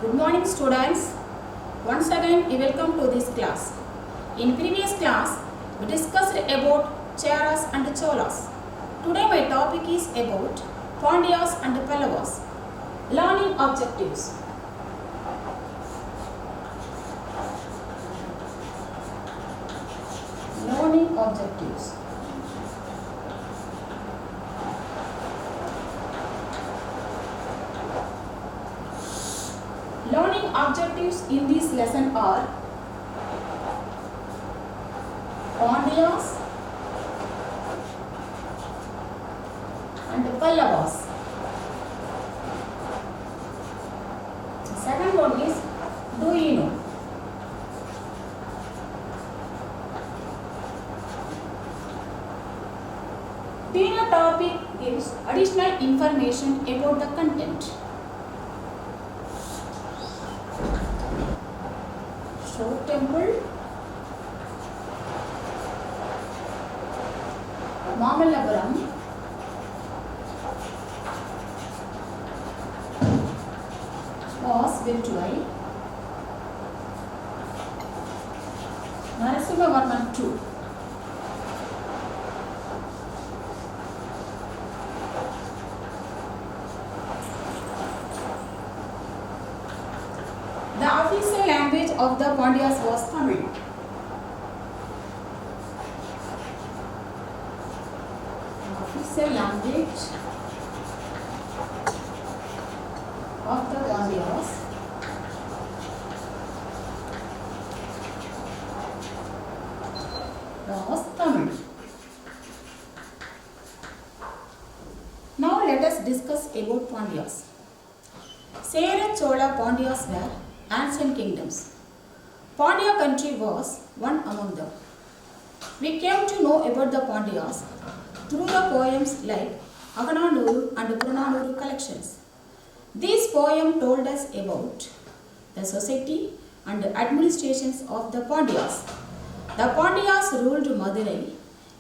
Good morning students. Once again welcome to this class. In previous class we discussed about Cheras and Cholas. Today my topic is about Pandyas and Pallavas. Learning objectives. Learning objectives. Learning objectives in this lesson are Pandyas and Pallavas. The second one is, do you know? Do you know topic gives additional information about the content. Shore Temple, Mamallapuram, was built by Narasimhavarman II. The official language of the Pandyas was Tamil. Official language of the Pandyas was Tamil. Now let us discuss about Pandyas. Sera, Chola, Pandyas were ancient kingdoms. Pandya country was one among them. We came to know about the Pandyas through the poems like Agananuru and Purananuru collections. These poems told us about the society and administrations of the Pandyas. The Pandyas ruled Madurai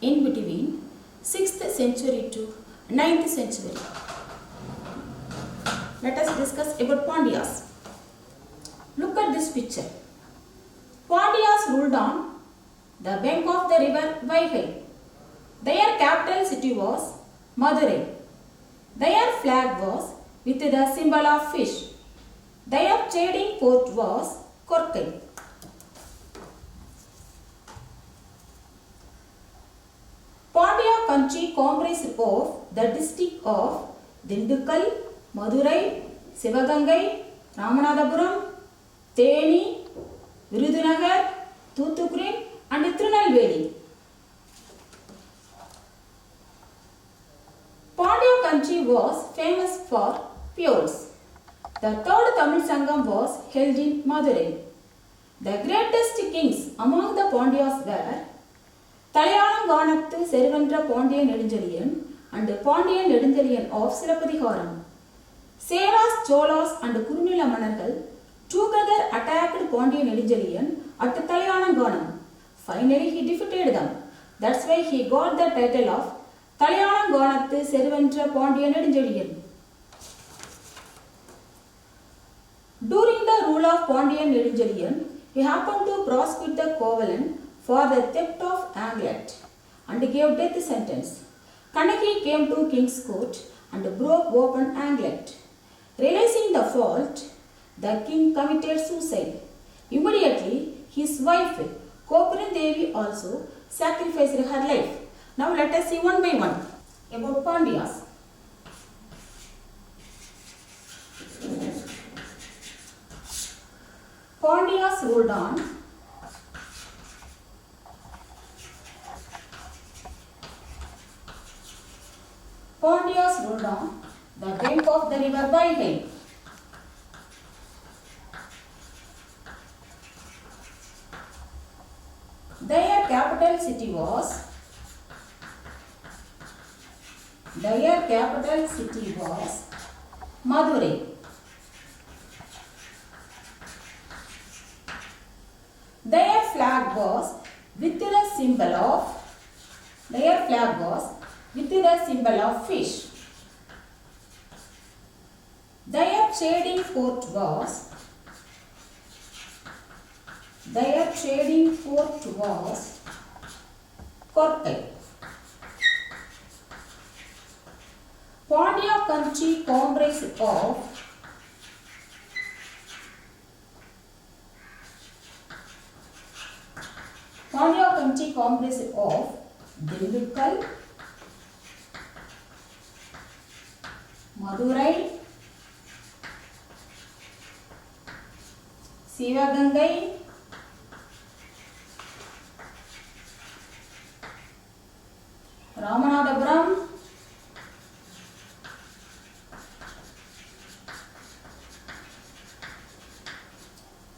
in between 6th century to 9th century. Let us discuss about Pandyas. Look at this picture. Pandyas ruled on the bank of the river Vaigai. Their capital city was Madurai. Their flag was with the symbol of fish. Their trading port was Korkai. Pandya country comprised of the district of Dindigul, Madurai, Sivagangai, Ramanathapuram, Theni, Virudhunagar, Thoothukudi and Tirunelveli. Pandya country was famous for pearls. The third Tamil Sangam was held in Madurai. The greatest kings among the Pandyas were Talayalanganathu Servendra Pandian Nedunchaliyan and Pandian Nedunchaliyan of Silappathigaram. Seras, Cholas and Kurunila Mannargal together attacked Pandian Nedunchaliyan at Talayalanganam. Finally he defeated them. That's why he got the title of Talayalanganathu Servendra Pandian Nedunchaliyan. During the rule of Pandian Nedunchaliyan, he happened to prosecute the Kovalan for the theft of Anglet and gave death sentence. Kanaki came to king's court and broke open Anglet. Realizing the fault, the king committed suicide. Immediately, his wife Kopuran Devi also sacrificed her life. Now let us see one by one about Pandyas. Pandyas ruled on the bank of the river Vaigai. Their capital city was Madurai. Their flag was with the symbol of fish. Their trading port was Their trading port was Corte. Pandya country comprised of Dindigul, Madurai, Sivagangai, Ramanadapuram,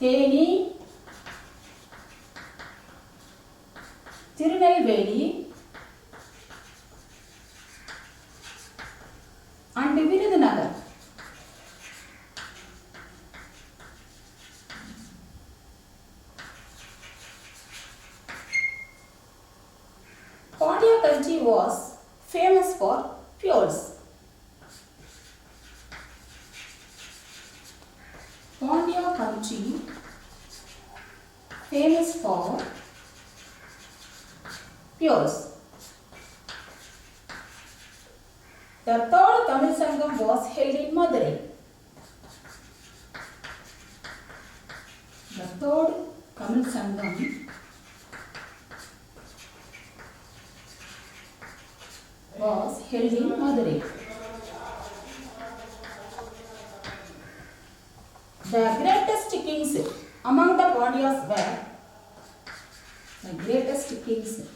Theni, Tirunelveli and Virudhunagar. Pandya country was famous for fuels. Pandya country famous for fuels. The third Tamil Sangam was held in Madurai. The third Tamil Sangam was held in Madurai. The greatest kings among the Pandyas were the greatest kings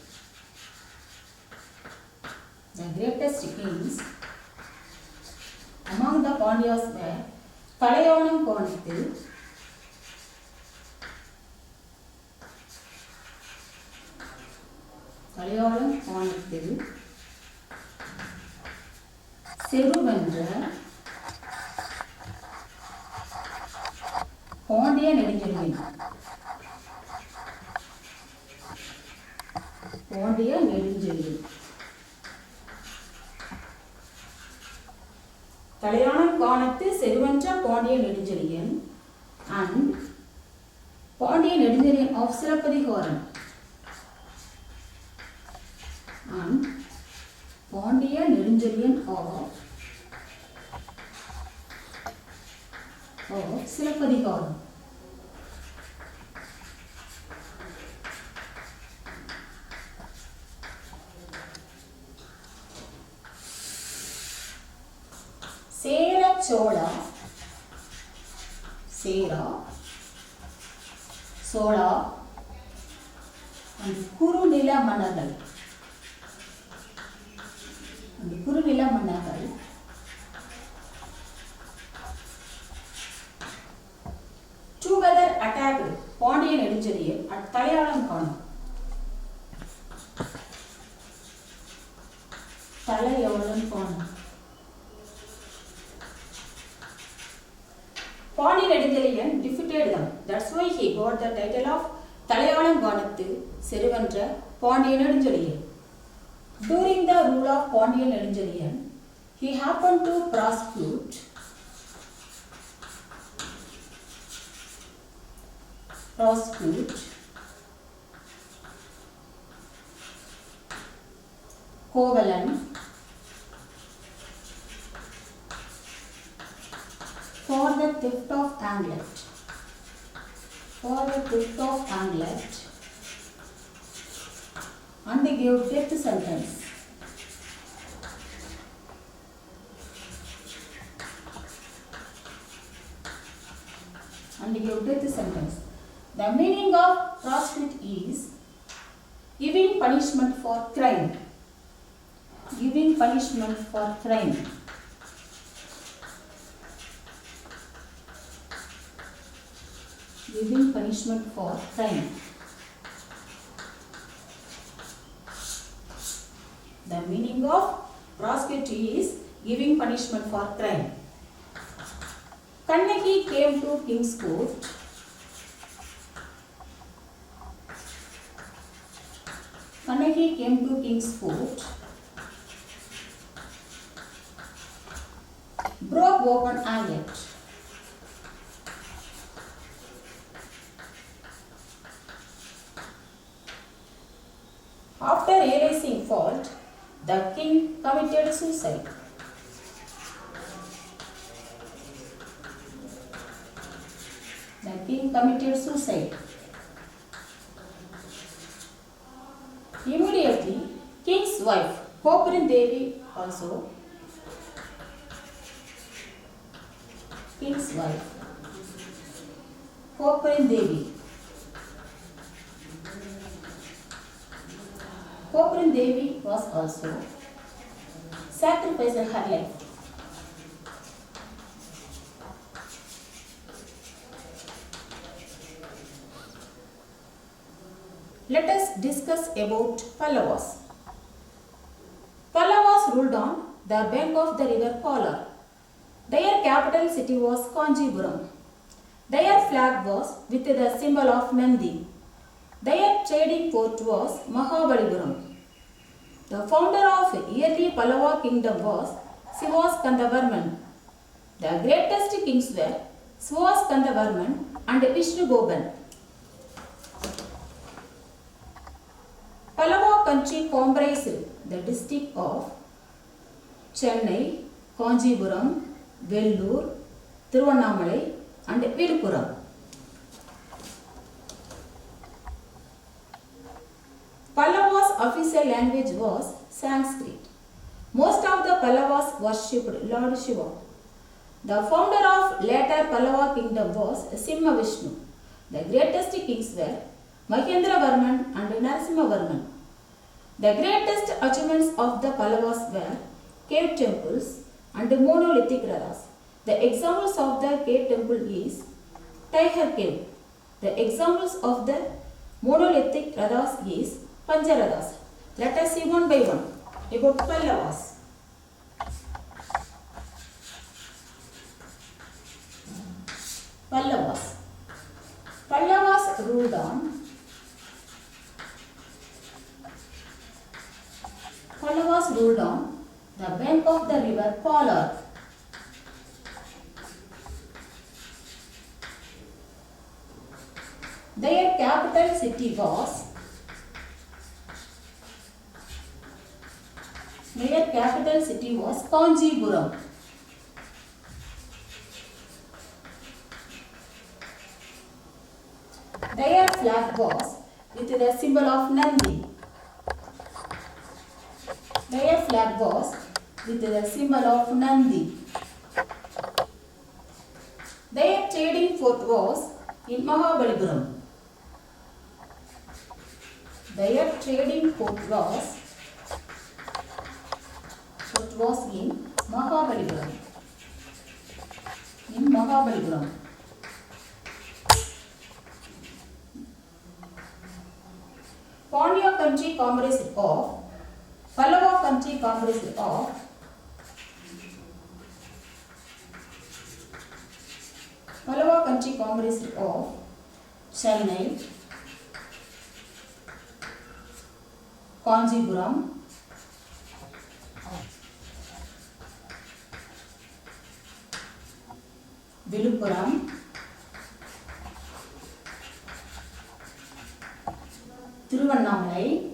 among the Pandyas were Talayalam Konithu, Seruvendra, Pandya Neduncheliyan. Talayanam Konathu, Seruvendra, Pandya Neduncheliyan and Pandya Neduncheliyan of Sirapadikaram. And Pandya Neduncheliyan of Sirapadikaram. Sera, Sola and Kurunila Managal. Together attacked Pandya Neduncheliyan at Talayalam Konam. Pandya Neduncheliyan defeated them. That's why he got the title of Talayalam Konathu Seruvendra Pandya Neduncheliyan. During the rule of Pandya Neduncheliyan, he happened to prosecute Kovalan for the theft of Anglet and they gave death sentence. The meaning of prosecute is giving punishment for crime. Giving punishment for crime. Giving punishment for crime. The meaning of prosecute is giving punishment for crime. Kannaki came to King's Court. Kannaki came to King's Court, broke open Anglet. After realizing fault, the king committed suicide. The king committed suicide. Immediately, king's wife, Kopurin Devi also, king's wife, Kopurin Devi. Kopurin Devi was also sacrificed her life. Let us discuss about Pallavas. Pallavas ruled on the bank of the river Palar. Their capital city was Kanjipuram. Their flag was with the symbol of Nandi. Their trading port was Mahabalipuram. The founder of early Pallava kingdom was Sivaskandavarman. The greatest kings were Sivaskandavarman and Vishnugopan. Pallava country comprised the district of Chennai, Kanjipuram, Vellore, Tiruvannamalai and Viluppuram. Pallavas' official language was Sanskrit. Most of the Pallavas worshipped Lord Shiva. The founder of later Pallava kingdom was Simhavishnu. The greatest kings were Mahendravarman and Narasimhavarman. The greatest achievements of the Pallavas were cave temples and monolithic rathas. The examples of the cave temple is Tiger Cave. The examples of the monolithic rathas is Pancharathas. Let us see one by one about Pallavas. Pallavas. Pallavas ruled on the bank of the river Palar. Their capital city was Kanjipuram. Their flag was with the symbol of Nandi. Their flag was with the symbol of Nandi. Their trading port was in Mahabalipuram. Their trading port was in Mahabalipuram. Pandya country comprised of Pallava country comprised of Chennai, Kanjipuram, Viluppuram, Tiruvannamalai,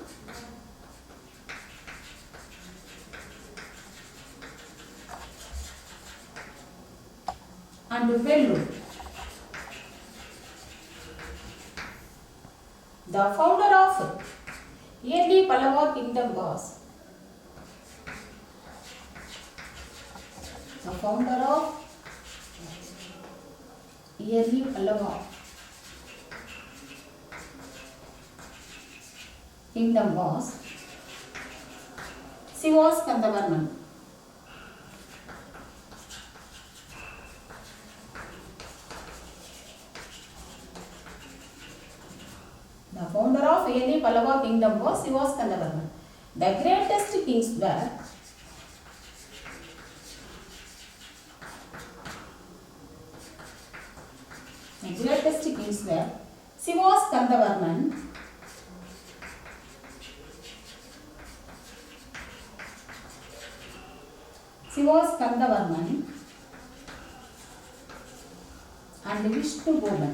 and Vellore. The founder of early Pallava kingdom was Sivaskandavarman. The founder of early Pallava kingdom was Sivaskandavarman. The greatest kings were Sivaskandavarman, and Vishnugopan.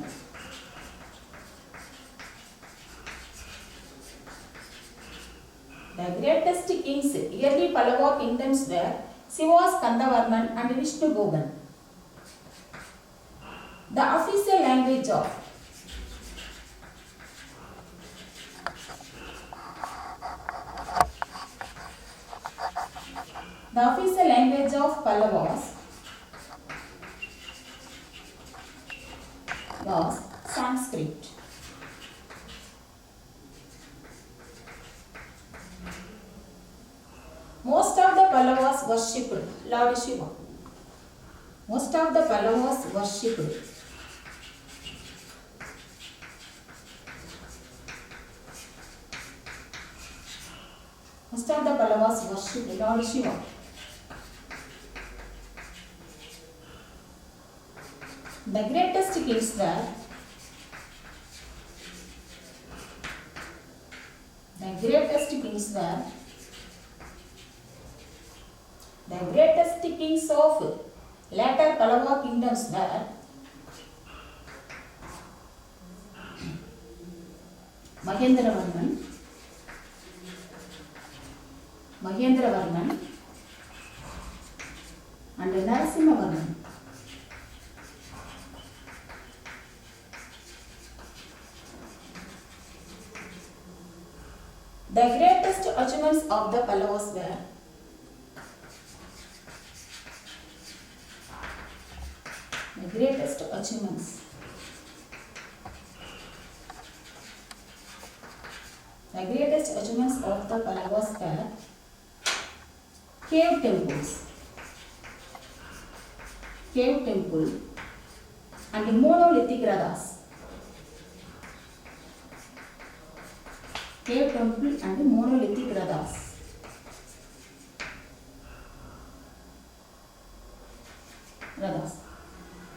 The greatest kings, early Pallava kingdoms were Shiva, Skandavarman and Vishnu Gogan. The official language of Pallavas was Sanskrit. Most of the Pallavas worshipped Lord Shiva. Most of the Pallavas worshipped Lord Shiva. The greatest kings were The greatest kings of later Pallava kingdoms were Mahendravarman and Narasimhavarman. The greatest achievements of the Pallavas were cave temple and monolithic rathas. Cave temple and monolithic rathas.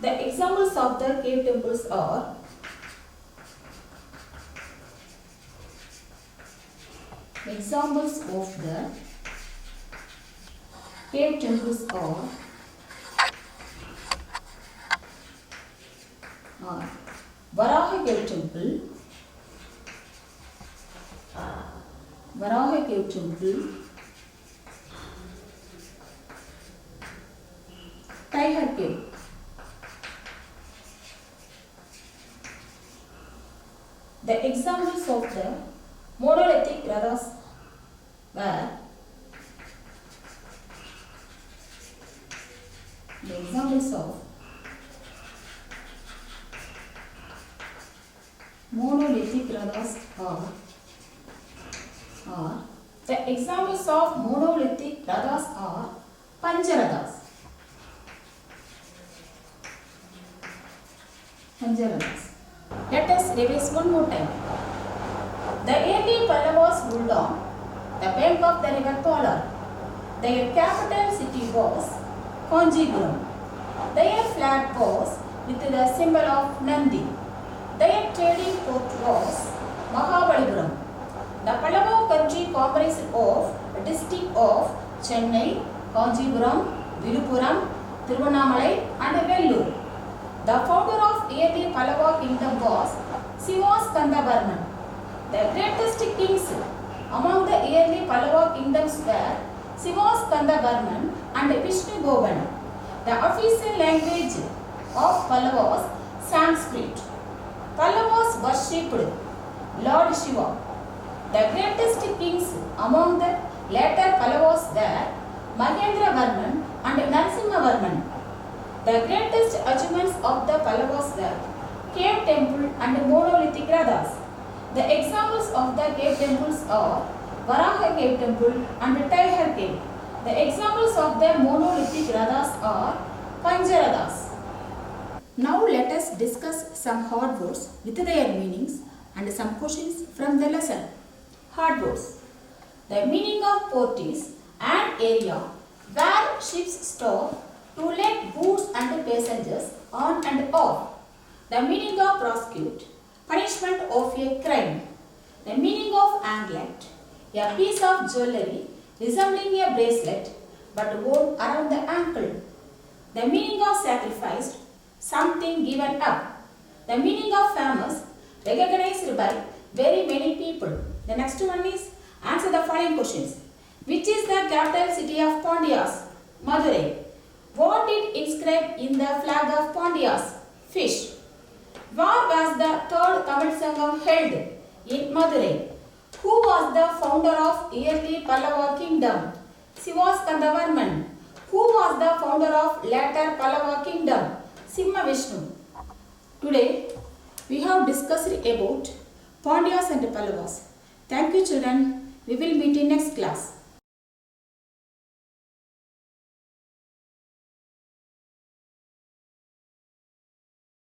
The examples of the cave temples are Varaha Cave Temple, Tiger Cave. The examples of the monolithic rathas were The examples of monolithic rathas are Pancharathas. Let us revise one more time. The early Pallavas ruled on the bank of the river Polar. Their capital city was Kanchipuram. Their flag was with the symbol of Nandi. Their trading port was Mahabalipuram. The Pallava country comprised of the district of Chennai, Kanchipuram, Viluppuram, Tiruvannamalai and Vellore. The founder of early Pallava kingdom was Shiva Skandavarman. The greatest kings among the early Pallava kingdoms were Shiva Skandavarman and Vishnu Govan. The official language of Pallava was Sanskrit. Pallavas worshipped Lord Shiva. The greatest kings among the later Pallavas were Mahendravarman and Narasimhavarman. The greatest achievements of the Pallavas were cave temple and monolithic rathas. The examples of the cave temples are Varaha Cave Temple and Tiger Cave. The examples of the monolithic rathas are Pancharathas. Now let us discuss some hard words with their meanings and some questions from the lesson. Hard words. The meaning of port is an area where ships stop to let goods and passengers on and off. The meaning of prosecute, punishment of a crime. The meaning of anklet, a piece of jewelry resembling a bracelet but worn around the ankle. The meaning of sacrificed, something given up. The meaning of famous, recognized by very many people. The next one is Answer the following questions. Which is the capital city of Pondias? Madurai. What did inscribe in the flag of Pondias? Fish. Where was the third Tamil Sangam held? In Madurai. Who was the founder of early Pallava kingdom? Sivaskandavarman. Who was the founder of later Pallava kingdom? Simhavishnu. Today we have discussed about Pandyas and Pallavas. Thank you children. We will meet in next class.